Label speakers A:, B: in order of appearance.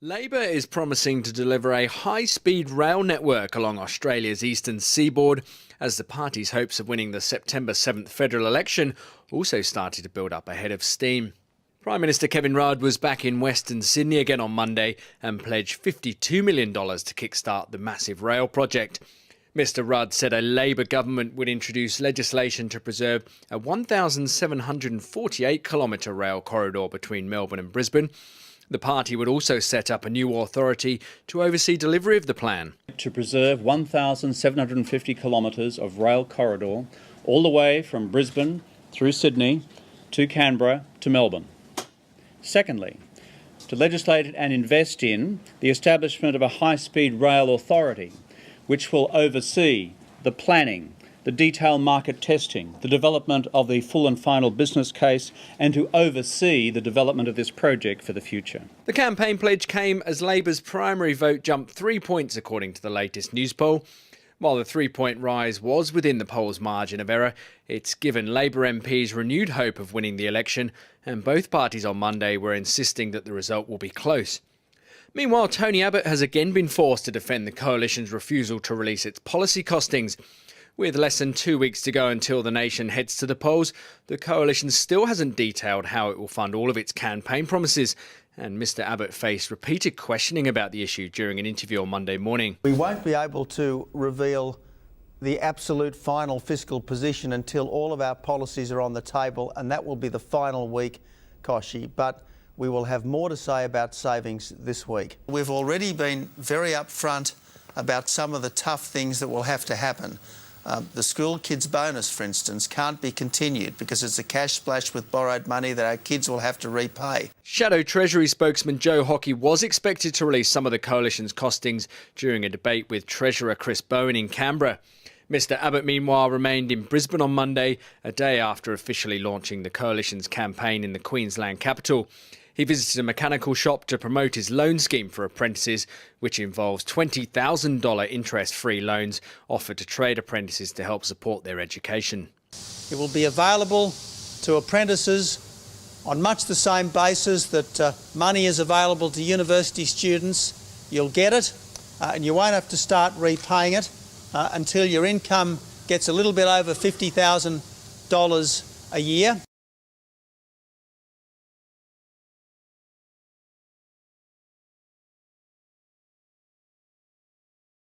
A: Labor is promising to deliver a high-speed rail network along Australia's eastern seaboard as the party's hopes of winning the September 7th federal election also started to build up ahead of steam. Prime Minister Kevin Rudd was back in Western Sydney again on Monday and pledged $52 million to kickstart the massive rail project. Mr Rudd said a Labor government would introduce legislation to preserve a 1,748-kilometre rail corridor between Melbourne and Brisbane. The party would also set up a new authority to oversee delivery of the plan.
B: To preserve 1,750 kilometres of rail corridor all the way from Brisbane through Sydney to Canberra to Melbourne. Secondly, to legislate and invest in the establishment of a high-speed rail authority which will oversee the planning, the detailed market testing, the development of the full and final business case, and to oversee the development of this project for the future.
A: The campaign pledge came as Labor's primary vote jumped 3 points according to the latest news poll. While the 3-point rise was within the poll's margin of error, it's given Labor MPs renewed hope of winning the election, and both parties on Monday were insisting that the result will be close. Meanwhile, Tony Abbott has again been forced to defend the coalition's refusal to release its policy costings. With less than 2 weeks to go until the nation heads to the polls, the coalition still hasn't detailed how it will fund all of its campaign promises, and Mr Abbott faced repeated questioning about the issue during an interview on Monday morning.
C: We won't be able to reveal the absolute final fiscal position until all of our policies are on the table, and that will be the final week, Koshi, but we will have more to say about savings this week. We've already been very upfront about some of the tough things that will have to happen. The school kids bonus, for instance, can't be continued because it's a cash splash with borrowed money that our kids will have to repay.
A: Shadow Treasury spokesman Joe Hockey was expected to release some of the coalition's costings during a debate with Treasurer Chris Bowen in Canberra. Mr Abbott, meanwhile, remained in Brisbane on Monday, a day after officially launching the coalition's campaign in the Queensland capital. He visited a mechanical shop to promote his loan scheme for apprentices, which involves $20,000 interest-free loans offered to trade apprentices to help support their education.
C: It will be available to apprentices on much the same basis that money is available to university students. You'll get it and you won't have to start repaying it until your income gets a little bit over $50,000 a year.